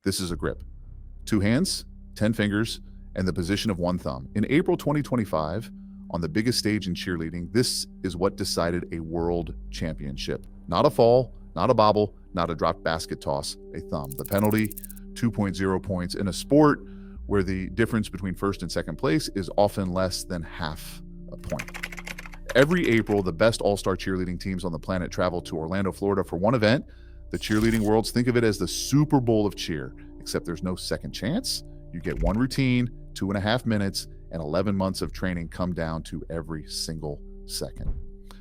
This is a grip. 2 hands, 10 fingers, and the position of 1 thumb. In April 2025, on the biggest stage in cheerleading, this is what decided a world championship. Not a fall, not a bobble, not a dropped basket toss, a thumb. The penalty, 2.0 points in a sport where the difference between first and second place is often less than half a point. Every April, the best all-star cheerleading teams on the planet travel to Orlando, Florida for one event, the Cheerleading Worlds. Think of it as the Super Bowl of cheer, except there's no second chance. You get one routine, 2.5 minutes, and 11 months of training come down to every single second.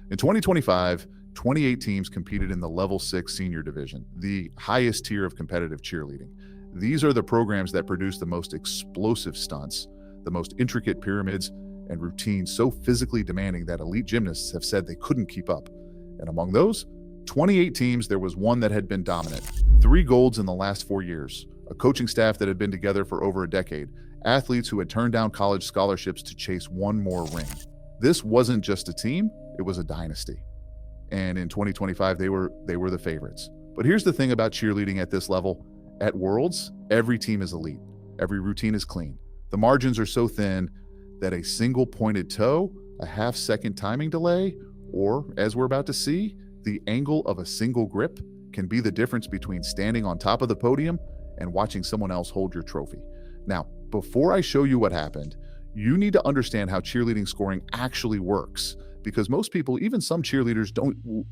In 2025, 28 teams competed in the Level 6 Senior Division, the highest tier of competitive cheerleading. These are the programs that produce the most explosive stunts, the most intricate pyramids, and routines so physically demanding that elite gymnasts have said they couldn't keep up. And among those 28 teams, there was one that had been dominant. 3 golds in the last 4 years, a coaching staff that had been together for over a decade, athletes who had turned down college scholarships to chase one more ring. This wasn't just a team, it was a dynasty. And in 2025, they were the favorites. But here's the thing about cheerleading at this level. At Worlds, every team is elite. Every routine is clean. The margins are so thin that a single pointed toe, a half-second timing delay, or, as we're about to see, the angle of a single grip can be the difference between standing on top of the podium and watching someone else hold your trophy. Now, before I show you what happened, you need to understand how cheerleading scoring actually works, because most people, even some cheerleaders,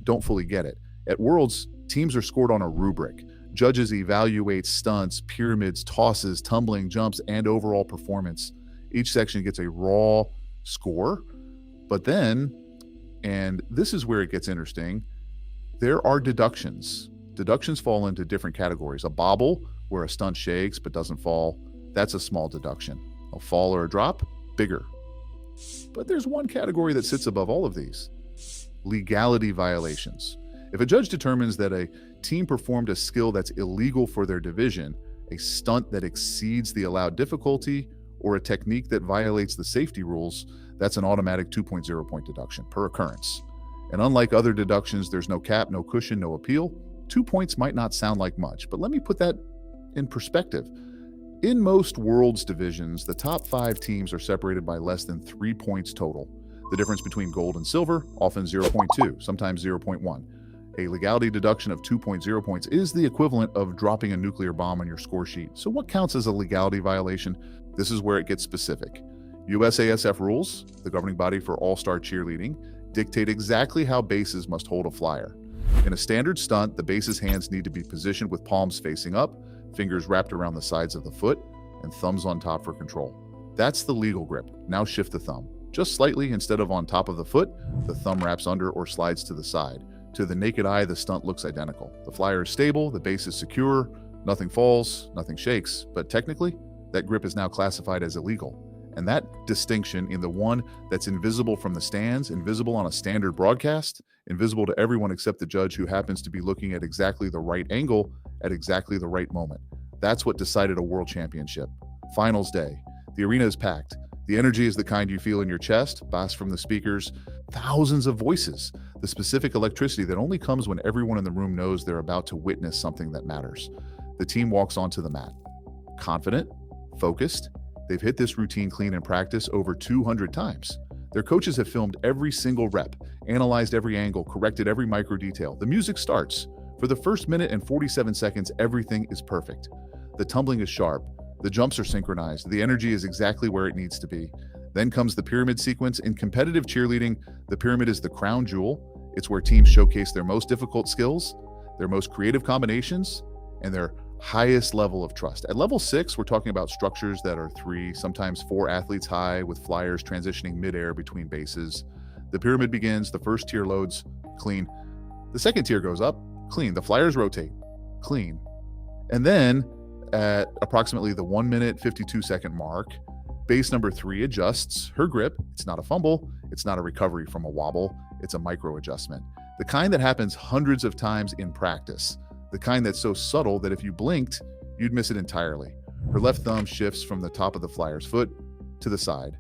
don't fully get it. At Worlds, teams are scored on a rubric. Judges evaluate stunts, pyramids, tosses, tumbling, jumps, and overall performance. Each section gets a raw score, but then, and this is where it gets interesting, there are deductions. Deductions fall into different categories. A bobble, where a stunt shakes but doesn't fall, that's a small deduction. A fall or a drop, bigger. But there's one category that sits above all of these: legality violations. If a judge determines that a team performed a skill that's illegal for their division, a stunt that exceeds the allowed difficulty, or a technique that violates the safety rules, that's an automatic 2.0 point deduction per occurrence. And unlike other deductions, there's no cap, no cushion, no appeal. 2 points might not sound like much, but let me put that in perspective. In most Worlds divisions, the top 5 teams are separated by less than 3 points total. The difference between gold and silver, often 0.2, sometimes 0.1. A legality deduction of 2.0 points is the equivalent of dropping a nuclear bomb on your score sheet. So what counts as a legality violation? This is where it gets specific. USASF rules, the governing body for all-star cheerleading, dictate exactly how bases must hold a flyer. In a standard stunt, the base's hands need to be positioned with palms facing up, fingers wrapped around the sides of the foot, and thumbs on top for control. That's the legal grip. Now shift the thumb. Just slightly, instead of on top of the foot, the thumb wraps under or slides to the side. To the naked eye, the stunt looks identical. The flyer is stable, the base is secure, nothing falls, nothing shakes, but technically, that grip is now classified as illegal. And that distinction in the one that's invisible from the stands, invisible on a standard broadcast, invisible to everyone except the judge who happens to be looking at exactly the right angle at exactly the right moment. That's what decided a world championship. Finals day. The arena is packed. The energy is the kind you feel in your chest, bass from the speakers, thousands of voices, the specific electricity that only comes when everyone in the room knows they're about to witness something that matters. The team walks onto the mat. Confident, focused. They've hit this routine clean in practice over 200 times. Their coaches have filmed every single rep, analyzed every angle, corrected every micro detail. The music starts. For the first minute and 47 seconds, everything is perfect. The tumbling is sharp. The jumps are synchronized. The energy is exactly where it needs to be. Then comes the pyramid sequence. In competitive cheerleading, the pyramid is the crown jewel. It's where teams showcase their most difficult skills, their most creative combinations, and their highest level of trust. At level 6, we're talking about structures that are 3, sometimes 4 athletes high, with flyers transitioning midair between bases. The pyramid begins, the first tier loads, clean. The second tier goes up, clean. The flyers rotate, clean. And then at approximately the 1 minute, 52 second mark, base number 3 adjusts her grip. It's not a fumble. It's not a recovery from a wobble. It's a micro adjustment. The kind that happens hundreds of times in practice. The kind that's so subtle that if you blinked, you'd miss it entirely. Her left thumb shifts from the top of the flyer's foot to the side.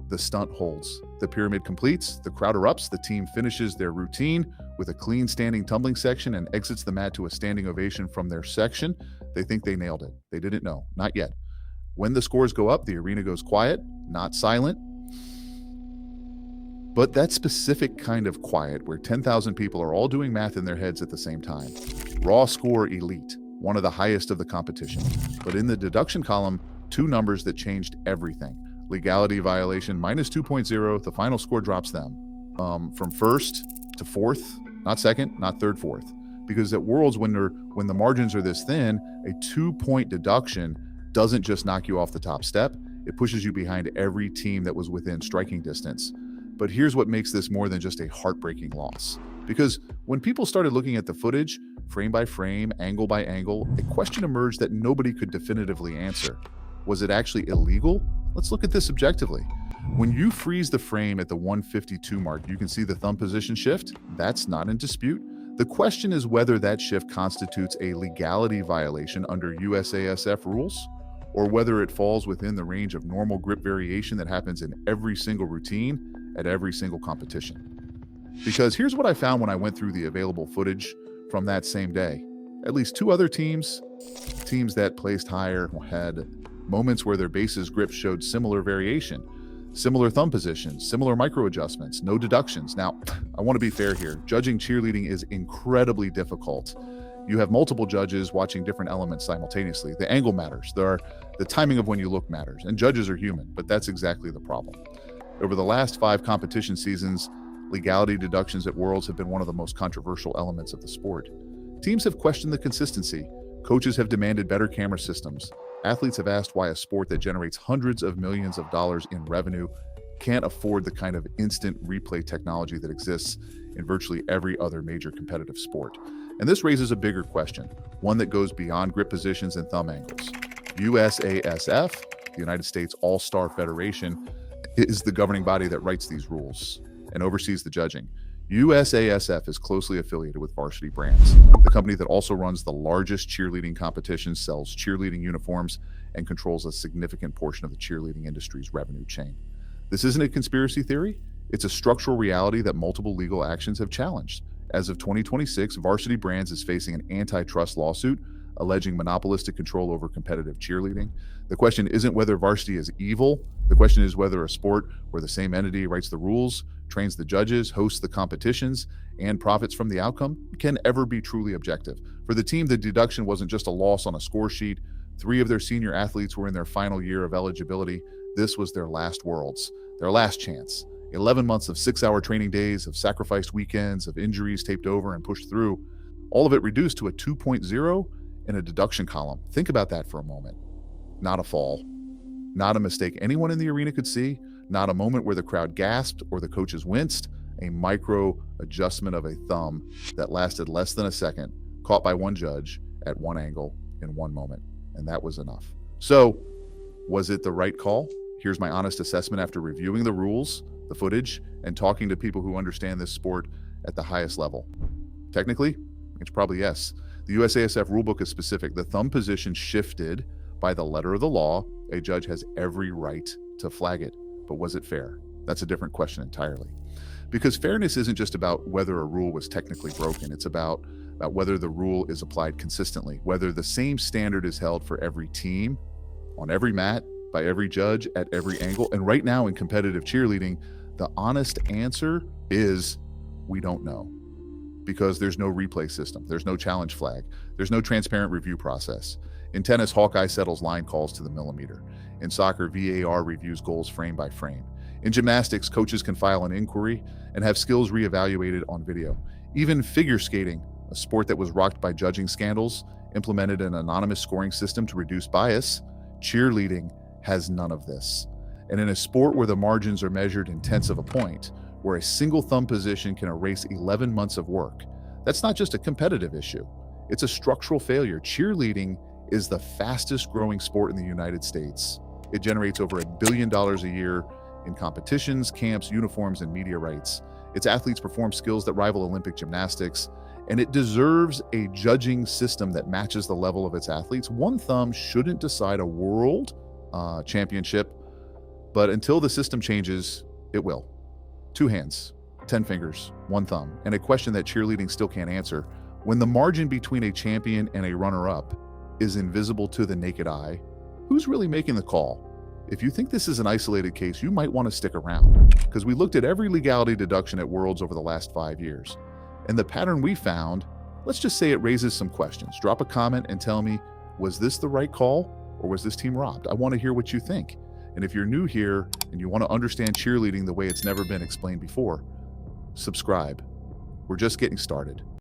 The stunt holds. The pyramid completes. The crowd erupts. The team finishes their routine with a clean standing tumbling section and exits the mat to a standing ovation from their section. They think they nailed it. They didn't know, not yet. When the scores go up, the arena goes quiet, not silent. But that specific kind of quiet where 10,000 people are all doing math in their heads at the same time. Raw score elite, one of the highest of the competition. But in the deduction column, two numbers that changed everything. Legality violation, minus 2.0, the final score drops them from first to fourth, not second, not third, fourth. Because at Worlds, when the margins are this thin, a 2-point deduction doesn't just knock you off the top step, it pushes you behind every team that was within striking distance. But here's what makes this more than just a heartbreaking loss. Because when people started looking at the footage, frame by frame, angle by angle, a question emerged that nobody could definitively answer. Was it actually illegal? Let's look at this objectively. When you freeze the frame at the 152 mark, you can see the thumb position shift. That's not in dispute. The question is whether that shift constitutes a legality violation under USASF rules, or whether it falls within the range of normal grip variation that happens in every single routine at every single competition. Because here's what I found when I went through the available footage from that same day. At least two other teams that placed higher, had moments where their bases grip showed similar variation, similar thumb positions, similar micro adjustments, no deductions. Now, I want to be fair here. Judging cheerleading is incredibly difficult. You have multiple judges watching different elements simultaneously. The angle matters. The timing of when you look matters. And judges are human, but that's exactly the problem. Over the last 5 competition seasons, legality deductions at Worlds have been one of the most controversial elements of the sport. Teams have questioned the consistency. Coaches have demanded better camera systems. Athletes have asked why a sport that generates hundreds of millions of dollars in revenue can't afford the kind of instant replay technology that exists in virtually every other major competitive sport. And this raises a bigger question, one that goes beyond grip positions and thumb angles. USASF, the United States All-Star Federation, is the governing body that writes these rules and oversees the judging. USASF is closely affiliated with Varsity Brands, the company that also runs the largest cheerleading competition, sells cheerleading uniforms, and controls a significant portion of the cheerleading industry's revenue chain. This isn't a conspiracy theory. It's a structural reality that multiple legal actions have challenged. As of 2026, Varsity Brands is facing an antitrust lawsuit alleging monopolistic control over competitive cheerleading. The question isn't whether varsity is evil. The question is whether a sport where the same entity writes the rules, trains the judges, hosts the competitions, and profits from the outcome can ever be truly objective. For the team, the deduction wasn't just a loss on a score sheet. 3 of their senior athletes were in their final year of eligibility. This was their last Worlds, their last chance. 11 months of 6-hour training days, of sacrificed weekends, of injuries taped over and pushed through, all of it reduced to a 2.0 in a deduction column. Think about that for a moment. Not a fall, not a mistake anyone in the arena could see, not a moment where the crowd gasped or the coaches winced, a micro adjustment of a thumb that lasted less than a second, caught by one judge at one angle in one moment. And that was enough. So, was it the right call? Here's my honest assessment after reviewing the rules, the footage, and talking to people who understand this sport at the highest level. Technically, it's probably yes. The USASF rulebook is specific. The thumb position shifted by the letter of the law. A judge has every right to flag it. But was it fair? That's a different question entirely. Because fairness isn't just about whether a rule was technically broken. It's about whether the rule is applied consistently, whether the same standard is held for every team, on every mat, by every judge, at every angle. And right now in competitive cheerleading, the honest answer is we don't know. Because there's no replay system, there's no challenge flag, there's no transparent review process. In tennis, Hawkeye settles line calls to the millimeter. In soccer, VAR reviews goals frame by frame. In gymnastics, coaches can file an inquiry and have skills reevaluated on video. Even figure skating, a sport that was rocked by judging scandals, implemented an anonymous scoring system to reduce bias. Cheerleading has none of this. And in a sport where the margins are measured in tenths of a point, where a single thumb position can erase 11 months of work, that's not just a competitive issue. It's a structural failure. Cheerleading is the fastest growing sport in the United States. It generates over $1 billion a year in competitions, camps, uniforms, and media rights. Its athletes perform skills that rival Olympic gymnastics, and it deserves a judging system that matches the level of its athletes. One thumb shouldn't decide a world championship, but until the system changes, it will. 2 hands, 10 fingers, 1 thumb, and a question that cheerleading still can't answer. When the margin between a champion and a runner-up is invisible to the naked eye, who's really making the call? If you think this is an isolated case, you might want to stick around, because we looked at every legality deduction at Worlds over the last 5 years. And the pattern we found, let's just say it raises some questions. Drop a comment and tell me, was this the right call, or was this team robbed? I want to hear what you think. And if you're new here and you want to understand cheerleading the way it's never been explained before, subscribe. We're just getting started.